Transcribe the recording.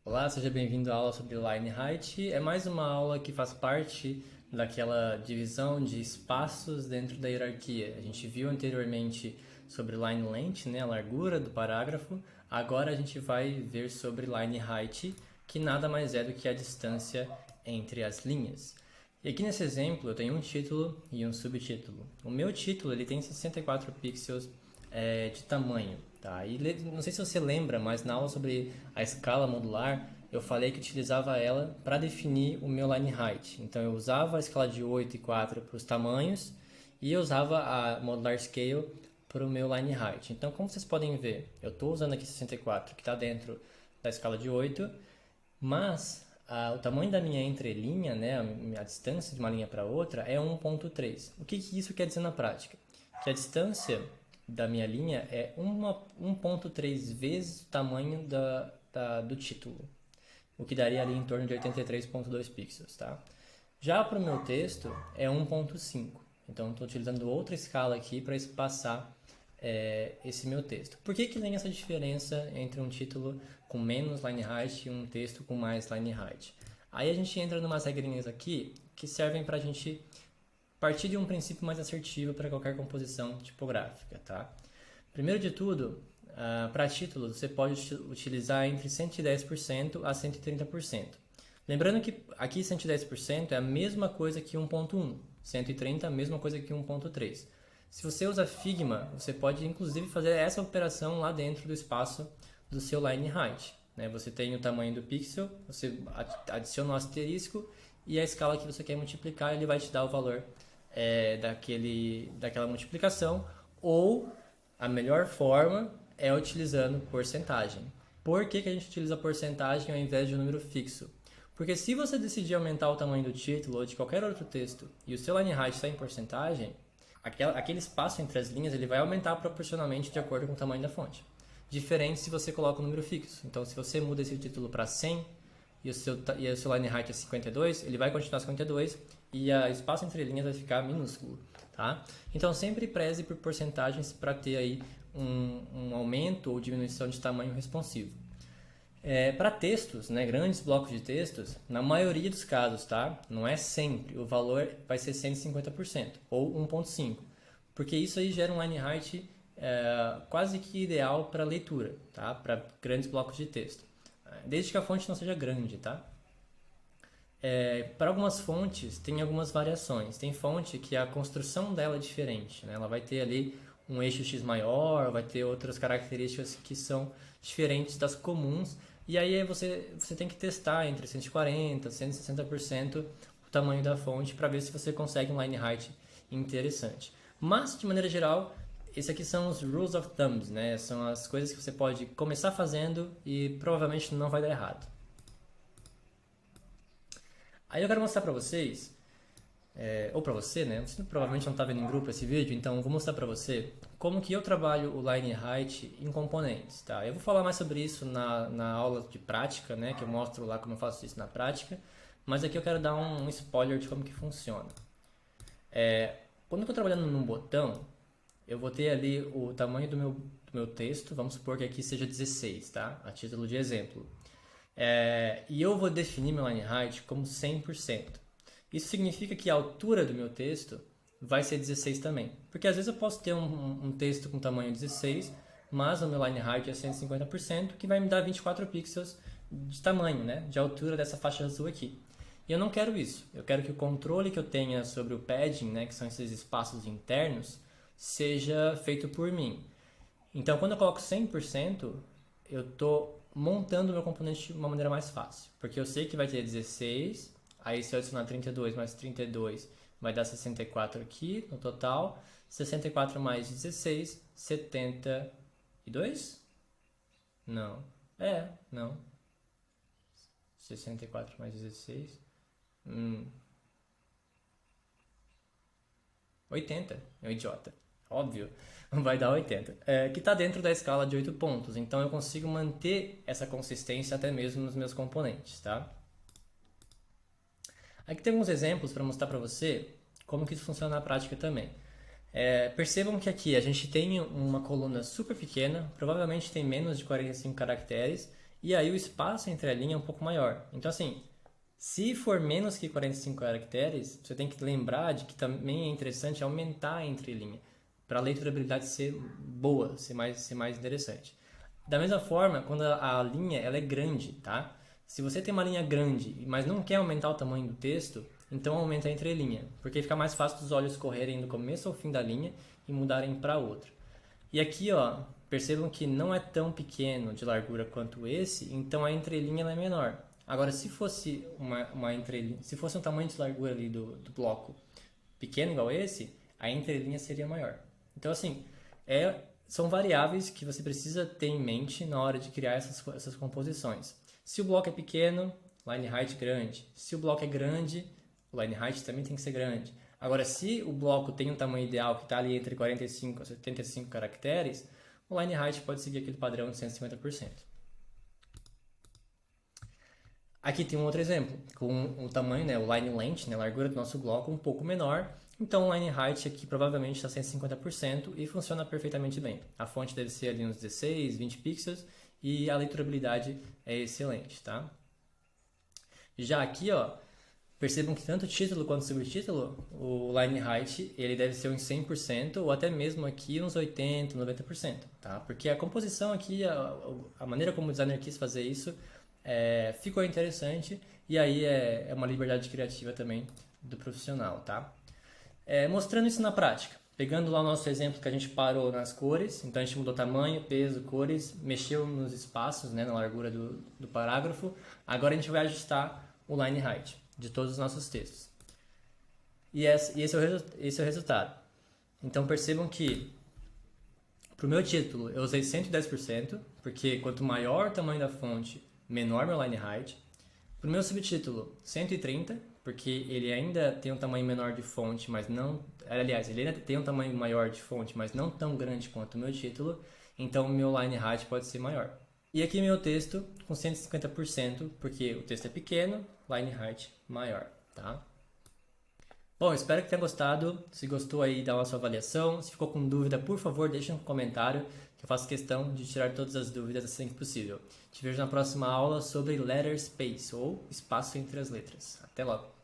Olá, seja bem-vindo à aula sobre Line Height. É mais uma aula que faz parte daquela divisão de espaços dentro da hierarquia. A gente viu anteriormente sobre Line Length, né, a largura do parágrafo. Agora a gente vai ver sobre Line Height, que nada mais é do que a distância entre as linhas. E aqui nesse exemplo eu tenho um título e um subtítulo. O meu título ele tem 64 pixels de tamanho. Tá? E não sei se você lembra, mas na aula sobre a escala modular, eu falei que utilizava ela para definir o meu line height. Então eu usava a escala de 8 e 4 para os tamanhos e eu usava a modular scale para o meu line height. Então, como vocês podem ver, eu estou usando aqui 64, que está dentro da escala de 8, mas o tamanho da minha entrelinha, né, a distância de uma linha para outra, é 1.3. O que isso quer dizer na prática? Que a distância da minha linha é 1.3 vezes o tamanho do título, o que daria ali em torno de 83.2 pixels, tá? Já para o meu texto é 1.5, então estou utilizando outra escala aqui para espaçar esse meu texto. Por que tem essa diferença entre um título com menos line height e um texto com mais line height? Aí a gente entra em umas regrinhas aqui que servem para a gente partir de um princípio mais assertivo para qualquer composição tipográfica, tá? Primeiro de tudo, para títulos você pode utilizar entre 110% a 130%. Lembrando que aqui 110% é a mesma coisa que 1.1, 130% a mesma coisa que 1.3. Se você usa Figma, você pode inclusive fazer essa operação lá dentro do espaço do seu line height. Né? Você tem o tamanho do pixel, você adiciona um asterisco e a escala que você quer multiplicar, ele vai te dar o valor daquela multiplicação, ou a melhor forma é utilizando porcentagem. Por que a gente utiliza porcentagem ao invés de um número fixo? Porque se você decidir aumentar o tamanho do título ou de qualquer outro texto e o seu line height está em porcentagem, aquele espaço entre as linhas ele vai aumentar proporcionalmente de acordo com o tamanho da fonte. Diferente se você coloca um número fixo. Então, se você muda esse título para 100 e o seu line height é 52, ele vai continuar 52 e o espaço entre linhas vai ficar minúsculo, tá? Então sempre preze por porcentagens para ter aí um aumento ou diminuição de tamanho responsivo. Para textos, né, grandes blocos de textos, na maioria dos casos, tá? Não é sempre, o valor vai ser 150% ou 1.5, porque isso aí gera um line height quase que ideal para leitura, tá? Para grandes blocos de texto. Desde que a fonte não seja grande, tá? Para algumas fontes tem algumas variações. Tem fonte que a construção dela é diferente, né? Ela vai ter ali um eixo X maior, vai ter outras características que são diferentes das comuns. E aí você tem que testar entre 140% e 160% o tamanho da fonte para ver se você consegue um line height interessante. Mas, de maneira geral, esses aqui são os rules of thumbs, né? São as coisas que você pode começar fazendo e provavelmente não vai dar errado. Aí eu quero mostrar para vocês, ou para você, né? Você provavelmente não está vendo em grupo esse vídeo, então eu vou mostrar para você como que eu trabalho o line height em componentes, tá? Eu vou falar mais sobre isso na aula de prática, né? Que eu mostro lá como eu faço isso na prática, mas aqui eu quero dar um spoiler de como que funciona. Quando eu estou trabalhando num botão, eu vou ter ali o tamanho do meu texto, vamos supor que aqui seja 16, tá? A título de exemplo. E eu vou definir meu line height como 100%. Isso significa que a altura do meu texto vai ser 16 também. Porque às vezes eu posso ter um texto com tamanho 16, mas o meu line height é 150%, que vai me dar 24 pixels de tamanho, né? De altura dessa faixa azul aqui. E eu não quero isso. Eu quero que o controle que eu tenha sobre o padding, né, que são esses espaços internos, seja feito por mim. Então, quando eu coloco 100%, eu estou montando o meu componente de uma maneira mais fácil. Porque eu sei que vai ter 16, aí se eu adicionar 32 mais 32, vai dar 64 aqui no total. 64 mais 16, 72? Não. Não. 64 mais 16... 80. É um idiota. Óbvio, vai dar 80. Que está dentro da escala de 8 pontos. Então eu consigo manter essa consistência até mesmo nos meus componentes, tá? Aqui tem alguns exemplos para mostrar para você como que isso funciona na prática também. Percebam que aqui a gente tem uma coluna super pequena, provavelmente tem menos de 45 caracteres, E aí o espaço entre a linha é um pouco maior. Então, assim, se for menos que 45 caracteres, você tem que lembrar de que também é interessante aumentar a entrelinha, para a leiturabilidade ser boa, ser mais interessante. Da mesma forma, quando a linha ela é grande, tá? Se você tem uma linha grande, mas não quer aumentar o tamanho do texto, então aumenta a entrelinha, porque fica mais fácil dos olhos correrem do começo ao fim da linha e mudarem para outra. E aqui, ó, percebam que não é tão pequeno de largura quanto esse, então a entrelinha ela é menor. Agora, se fosse uma entrelinha, se fosse um tamanho de largura ali do bloco pequeno igual esse, a entrelinha seria maior. Então, assim, são variáveis que você precisa ter em mente na hora de criar essas composições. Se o bloco é pequeno, line height grande. Se o bloco é grande, o line height também tem que ser grande. Agora, se o bloco tem um tamanho ideal que está ali entre 45 a 75 caracteres, o line height pode seguir aquele padrão de 150%. Aqui tem um outro exemplo, com o tamanho, né, o line length, né, a largura do nosso bloco um pouco menor, então o line height aqui provavelmente está 150% e funciona perfeitamente bem. A fonte deve ser ali uns 16, 20 pixels e a leiturabilidade é excelente, tá? Já aqui, ó, percebam que tanto o título quanto o subtítulo, o line height, ele deve ser uns 100% ou até mesmo aqui uns 80%, 90%, tá? Porque a composição aqui, a maneira como o designer quis fazer isso, ficou interessante e aí é uma liberdade criativa também do profissional, tá? Mostrando isso na prática, pegando lá o nosso exemplo que a gente parou nas cores, então a gente mudou tamanho, peso, cores, mexeu nos espaços, né, na largura do parágrafo, agora a gente vai ajustar o line height de todos os nossos textos. E esse é o resultado. Então percebam que para o meu título eu usei 110%, porque quanto maior o tamanho da fonte, menor meu line height. Para o meu subtítulo, 130%, porque ele ainda tem um tamanho menor de fonte, mas não... Aliás, ele ainda tem um tamanho maior de fonte, mas não tão grande quanto o meu título, então o meu line height pode ser maior. E aqui meu texto com 150%, porque o texto é pequeno, line height maior, tá? Bom, espero que tenha gostado. Se gostou aí, dá uma sua avaliação. Se ficou com dúvida, por favor, deixe um comentário, que eu faço questão de tirar todas as dúvidas assim que possível. Te vejo na próxima aula sobre letter space, ou espaço entre as letras. Até logo!